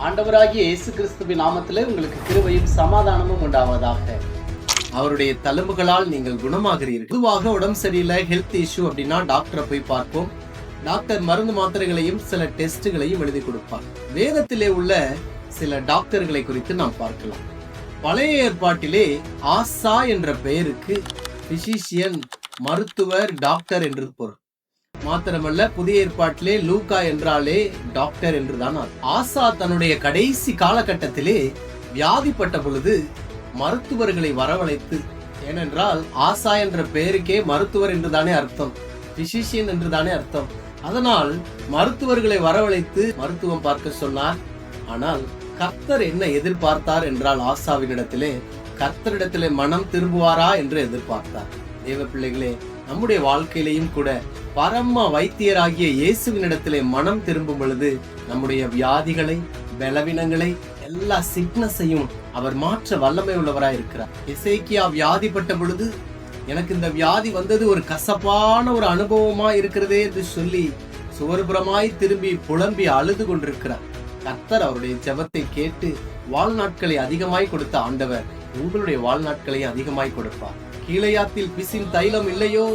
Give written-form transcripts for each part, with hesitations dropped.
ஆண்டவராகிய இயேசு கிறிஸ்துவின் நாமத்திலே உங்களுக்கு கிருபையும் சமாதானமும் உண்டாவதாக. அவருடைய தழும்புகளால் நீங்கள் குணமாகிறீர்கள். பொதுவாக உடம்பு சரியில்லை, ஹெல்த் இஷ்யூ அப்படின்னா டாக்டரை போய் பார்ப்போம். டாக்டர் மருந்து மாத்திரைகளையும் சில டெஸ்டுகளையும் எழுதி கொடுப்பார். வேதத்திலே உள்ள சில டாக்டர்களை குறித்து நாம் பார்க்கலாம். பழைய ஏற்பாட்டிலே ஆசா என்ற பெயருக்கு பிசிஷியன், மருத்துவர், டாக்டர் என்று பொருள். மாத்திரமல்ல, புதிய ஏற்பாட்டிலே லூக்கா என்றாலே டாக்டர் என்றுதான். ஆசா தன்னுடைய கடைசி காலகட்டத்திலே வியாதிப்பட்ட பொழுது மருத்துவர்களை வரவழைத்து, ஏனென்றால் ஆசா என்ற பெயருக்கே மருத்துவர் என்றுதானே அர்த்தம், பிசிஷியன் என்றுதானே அர்த்தம். அதனால் மருத்துவர்களை வரவழைத்து மருத்துவம் பார்க்க சொன்னார். ஆனால் கர்த்தர் என்ன எதிர்பார்த்தார் என்றால், ஆசாவினிடத்திலே கர்த்தரிடத்திலே மனம் திரும்புவாரா என்று எதிர்பார்த்தார். தேவ பிள்ளைகளே, நம்முடைய வாழ்க்கையிலையும் கூட பரம வைத்தியராகிய இயேசுவினிடத்திலே மனம் திரும்பும் பொழுது நம்முடைய வியாதிகளை, பலவீனங்களை, எல்லா சிக்னஸையும் அவர் மாற்ற வல்லமை உள்ளவராய் இருக்கிறார். எசேக்கியா வியாதிப்பட்ட பொழுது, எனக்கு இந்த வியாதி வந்தது ஒரு கசப்பான ஒரு அனுபவமா இருக்கிறதே என்று சொல்லி சுவர்புறமாய் திரும்பி புலம்பி அழுது கொண்டிருக்கிறார். கர்த்தர் அவருடைய ஜெபத்தை கேட்டு வாழ்நாட்களை அதிகமாய் கொடுத்த ஆண்டவர் உங்களுடைய வாழ்நாட்களை அதிகமாய் கொடுப்பார். கீலேயாத்தில் பிசின் தைலம் இல்லையோ,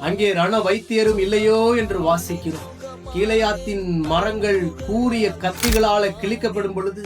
அங்கே ரண வைத்தியரும் இல்லையோ என்று வாசிக்கிறோம். கீலேயாத்தின் மரங்கள் கூரிய கத்திகளால கிழிக்கப்படும் பொழுது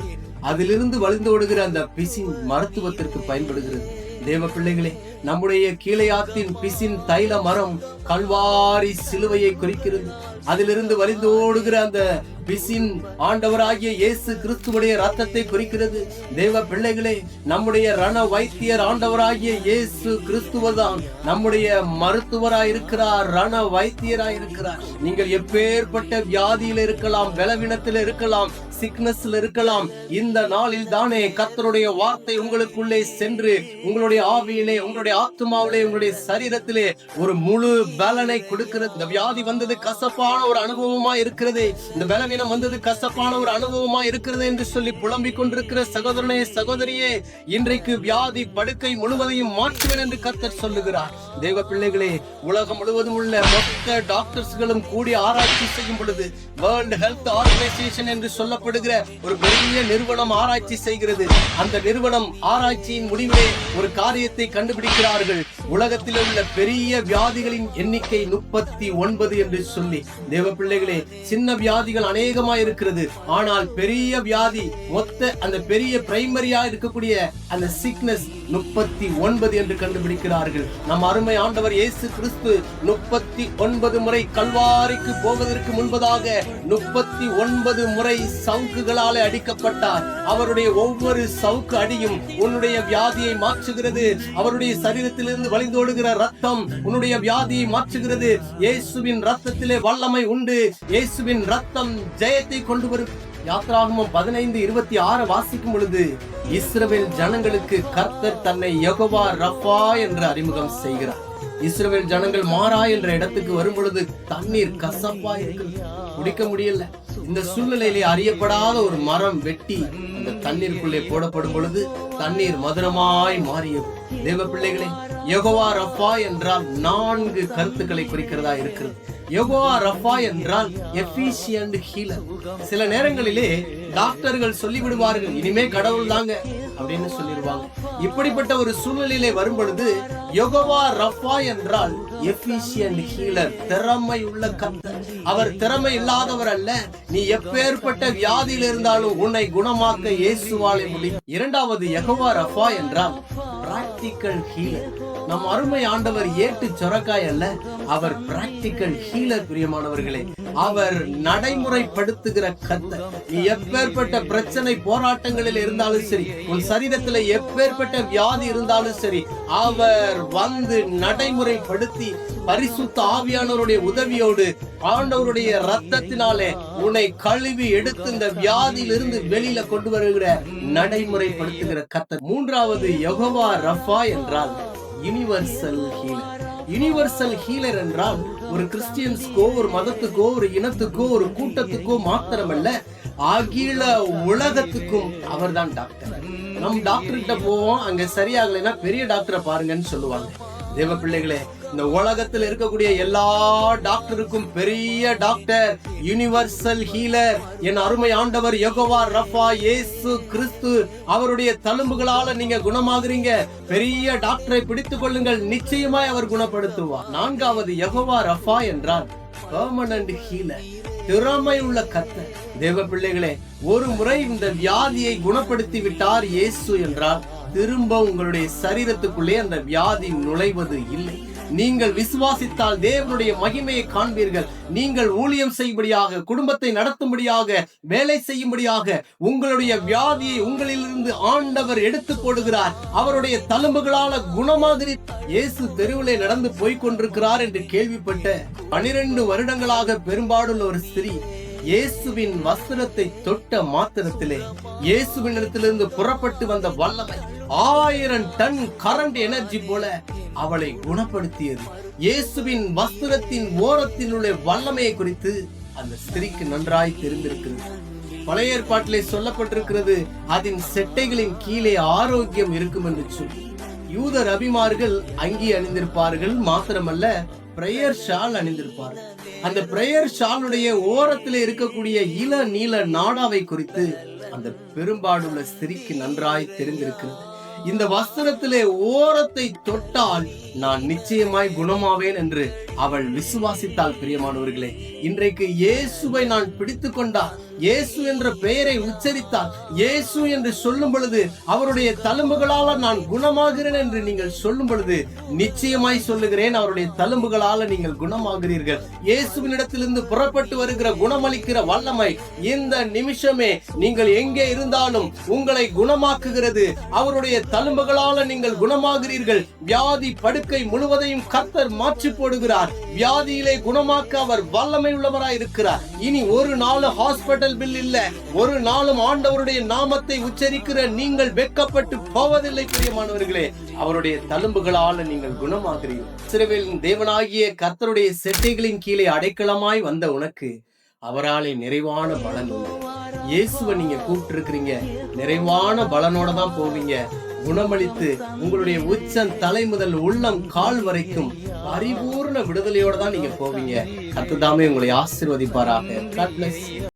அதிலிருந்து வழிந்தோடுகிற அந்த பிசின் மருத்துவத்திற்கு பயன்படுகிறது. தேவ பிள்ளைகளே, நம்முடைய கீலேயாத்தின் பிசின் தைல மரம் கல்வாரி சிலுவையை குறிக்கிறது. அதிலிருந்து வழிந்தோடுகிற அந்த பிசின் ஆண்டவராகிய இயேசு கிறிஸ்துவுடைய ரத்தத்தை குறிக்கிறது. தேவ பிள்ளைகளே, நம்முடைய ரண வைத்தியர் ஆண்டவராகிய இயேசு கிறிஸ்துவதான் நம்முடைய மருத்துவராயிருக்கிறார், ரண வைத்தியராயிருக்கிறார். நீங்கள் எப்பேற்பட்ட வியாதியில இருக்கலாம், பலவீனத்தில் இருக்கலாம், சிக்னஸ்ல இருக்கலாம், இந்த நாளில் தானே கர்த்தருடைய வார்த்தை உங்களுக்குள்ளே சென்று உங்களுடைய ஆவியிலே, உங்களுடைய ஆத்மாவிலே, உங்களுடைய சரீரத்திலே ஒரு முழு பலனை கொடுக்கிறது. இந்த வியாதி வந்தது கசப்பான ஒரு அனுபவமா இருக்கிறது, இந்த பலவீனம் வந்தது கசப்பான ஒரு அனுபவமா இருக்கிறது என்று சொல்லி புலம்பிக் கொண்டிருக்கிற சகோதரனே, சகோதரியே, இன்றைக்கு வியாதி படுக்கை முழுவதையும் மாற்றுவேன் என்று கர்த்தர் சொல்லுகிறார். தேவ பிள்ளைகளே, உலகம் முழுவதும் உள்ள மொத்த டாக்டர்ஸ்களும் கூடி ஆராய்ச்சி செய்யும் பொழுது வேர்ல்ட் ஹெல்த் ஆர்கனைசேஷன் என்று சொல்லப்படுகிற ஒரு பெரிய நிறுவனம் ஆராய்ச்சி செய்கிறது. அந்த நிறுவனம் ஆராய்ச்சியின் முடிவிலே ஒரு காரியத்தை கண்டுபிடிக்கிறார்கள். உலகத்தில் உள்ள பெரிய வியாதிகளின் எண்ணிக்கை 39 என்று சொல்லி. தேவ பிள்ளைகளே, சின்ன வியாதிகள் அநேகமா இருக்கிறது, ஆனால் பெரிய வியாதி, மொத்த அந்த பெரிய பிரைமரியா இருக்கக்கூடிய அந்த சிக்னஸ் 39 என்று கண்டுபிடிக்கிறார்கள். நம் அருமை ஆண்டவர் இயேசு கிறிஸ்து 39 முறை கல்வாரிக்கு போவதற்கு முன்பதாக 39 முறை சவுக்குகளாலே அடிக்கப்பட்டார். அவருடைய ஒவ்வொரு சவுக்கு அடியும் உன்னுடைய வியாதியை மாற்றுகிறது. அவருடைய சரீரத்திலிருந்து வழிந்தோடுகிற ரத்தம் உன்னுடைய வியாதியை மாற்றுகிறது. இயேசுவின் ரத்தத்திலே வல்லமை உண்டு. இயேசுவின் ரத்தம் ஜெயத்தை கொண்டு வரும். யாத்ராகமம் 15:26 வாசிக்கும் பொழுது, இஸ்ரவேல் ஜனங்களுக்கு கர்த்தர் தன்னை யெகோவா ரஃபா என்று அறிமுகம் செய்கிறார். இஸ்ரவேல் ஜனங்கள் மாறா என்ற இடத்துக்கு வரும் பொழுது தண்ணீர் கசப்பா இருக்கிறது, குடிக்க முடியல. இந்த சூழ்நிலையிலே அறியப்படாத ஒரு மரம் வெட்டி அந்த தண்ணீருக்குள்ளே போடப்படும் பொழுது தண்ணீர் மதுரமாய் மாறியது. தேவ பிள்ளைகளே, யெகோவா ரஃபா என்றால் 4 கருத்துக்களை குறிக்கிறதா இருக்கிறது. யெகோவா ரஃபா என்றால் எஃபிஷியன்ட் ஹீலர். சில நேரங்களிலே டாக்டர்கள் சொல்லிவிடுவார்கள், இனிமே கடவுள் தாங்க அப்படின்னு சொல்லிடுவாங்க. இப்படிப்பட்ட ஒரு சூழ்நிலையிலே வரும் பொழுது யெகோவா ரஃபா என்றால் எஃபிஷியன்ட் ஹீலர், திறமை உள்ள கர்த்தர். அவர் திறமை இல்லாதவர் அல்ல. நீ எப்பேற்பட்ட வியாதியில் இருந்தாலும் உன்னை குணமாக்க இயேசுவாலே முடியும். இரண்டாவது, யெகோவா ரஃபா என்றால் பிராக்டிக்கல் ஹீலர். நம் அருமை ஆண்டவர் ஏட்டு சொரக்காய் அல்ல, அவர் பிராக்டிக்கல் ஹீலர். பிரியமானவர்களே, அவர் நடைமுறைப்படுத்துகிற கர்த்தர். நீ எப்பேற்பட்ட பிரச்சனை போராட்டங்களில் இருந்தாலும் சரி, உன் சரீரத்தில் எப்பேற்பட்ட வியாதி இருந்தாலும் சரி, அவர் வந்து நடைமுறைப்படுத்தி பரிசுத்த ஆவியானவருடைய உதவியோடு ஆண்டவருடைய ரத்தத்தினாலே உன்னை கழுவி எடுத்து இந்த வியாதியிலிருந்து வெளியில கொண்டு வருகிற நடைமுறைப்படுத்துகிற கர்த்தர். மூன்றாவது, யெகோவா ரஃபா என்றால் யுனிவர்சல் ஹீலர். யுனிவர்சல் ஹீலர் என்றால் ஒரு கிறிஸ்டியன்ஸ்க்கோ, ஒரு மதத்துக்கோ, ஒரு இனத்துக்கோ, ஒரு கூட்டத்துக்கோ மாத்திரமல்ல, அகில உலகத்துக்கும் அவர் தான் டாக்டர். நம் டாக்டர் கிட்ட போவோம், அங்க சரியாகலைன்னா பெரிய டாக்டரை பாருங்கன்னு சொல்லுவாங்க. தேவ பிள்ளைகளே, இந்த உலகத்தில் இருக்கக்கூடிய எல்லா டாக்டருக்கும் பெரிய டாக்டர், யுனிவர்சல் ஹீலர், என் அருமை ஆண்டவர் யெகோவா ரஃபா, இயேசு கிறிஸ்து. அவருடைய தழும்புகளால நீங்க குணமாகுறீங்க. பெரிய டாக்டரை பிடித்துக் கொள்ளுங்கள், நிச்சயமாய் அவர் குணப்படுத்துவார். 4வது யெகோவா ரஃபா என்றால் பெர்மனன்ட் ஹீலர், திறமை உள்ள கர்த்தர். தேவ பிள்ளைகளே, ஒரு முறை இந்த வியாதியை குணப்படுத்தி விட்டார் இயேசு என்றால் திரும்ப உங்களுடைய சரீரத்துக்குள்ளே அந்த வியாதி நுழைவது இல்லை. நீங்கள் விசுவாசித்தால் தேவனுடைய மகிமையை காண்பீர்கள். நீங்கள் ஊழியம் செய்யும்படியாக, குடும்பத்தை நடத்தும்படியாக, வேலை செய்யும்படியாக உங்களுடைய வியாதியை உங்களிலிருந்து ஆண்டவர் எடுத்து போடுகிறார். அவருடைய தழும்புகளால குணமாகிறி. இயேசு தெருவிலே நடந்து போய் கொண்டிருக்கிறார் என்று கேள்விப்பட்ட 12 வருடங்களாக பெரும்பாடுள்ள ஒரு ஸ்திரீ இயேசுவின் வஸ்திரத்தை தொட்ட மாத்திரத்திலே இயேசுவின் இடத்திலிருந்து புறப்பட்டு வந்த வல்லமை 1000 டன் கரண்ட் எனர்ஜி போல அவளை குணப்படுத்தியது. இயேசுவின் வஸ்திரத்தின் ஓரத்தில் உள்ள வல்லமையை குறித்து அந்த ஸ்திரீக்கு நன்றாய் தெரிந்திருக்கிறது. பழைய ஏற்பாட்டிலே சொல்லப்பட்டிருக்கிறது, அதன் செட்டைகளின் கீழே ஆரோக்கியம் இருக்கும் என்று சொல்லி. யூத ரபிமார்கள் அங்கி அணிந்திருப்பார்கள், மாத்திரமல்ல பிரேயர் ஷால் அணிந்திருப்பார்கள். அந்த பிரேயர் ஷாலுடைய ஓரத்திலே இருக்கக்கூடிய இள நீல நாடாவை குறித்து அந்த பெரும்பாடுள்ள ஸ்திரீக்கு நன்றாய் தெரிந்திருக்கிறது. இந்த வஸ்திரத்திலே ஓரத்தை தொட்டால் நான் நிச்சயமாய் குணமாவேன் என்று அவள் விசுவாசித்தாள். பிரியமானவர்களே, இன்றைக்கு இயேசுவை நான் பிடித்துக் கொண்டால், இயேசு என்ற பெயரை உச்சரித்தால், இயேசு என்று சொல்லும் பொழுது, அவருடைய தழும்புகளால நான் குணமாகிறேன் என்று நீங்கள் சொல்லும் பொழுது, நிச்சயமாய் சொல்லுகிறேன், அவருடைய தழும்புகளால நீங்கள் குணமாகிறீர்கள். இயேசுவின் இடத்திலிருந்து புறப்பட்டு வருகிற குணமளிக்கிற வல்லமை இந்த நிமிஷமே நீங்கள் எங்கே இருந்தாலும் உங்களை குணமாக்குகிறது. அவருடைய தழும்புகளால நீங்கள் குணமாகிறீர்கள். வியாதி படுக்கை முழுவதையும் கர்த்தர் மாற்றி போடுகிறார். வியாதியிலே குணமாக்க அவர் வல்லமை உள்ளவராய் இருக்கிறார். இனி ஒரு நாள் ஹாஸ்பிட்டல் பில் இல்ல. ஒரு நாளும் ஆண்டவருடைய நாமத்தை உச்சரிக்கிற நீங்கள் வெட்கப்பட்டு போவதில்லை. பிரியமானவர்களே, அவருடைய தழும்புகளால் நீங்கள் குணமாகிறீர்கள். இஸ்ரவேலின் தேவனாகிய கர்த்தருடைய செட்டைகளின் கீழே அடைக்கலமாய் வந்த உனக்கு அவராலே நிறைவான பலன் உண்டு. இயேசுவை நீங்க கூப்பிட்டு இருக்கிறீங்க, நிறைவான பலனோட தான் போவீங்க. குணமளித்து உங்களுடைய உச்சம் தலை முதல் உள்ளம் கால் வரைக்கும் பரிபூர்ண விடுதலையோட தான் நீங்க போவீங்க. கர்த்தர் தாமே உங்களை ஆசீர்வதிப்பாராக. God bless you.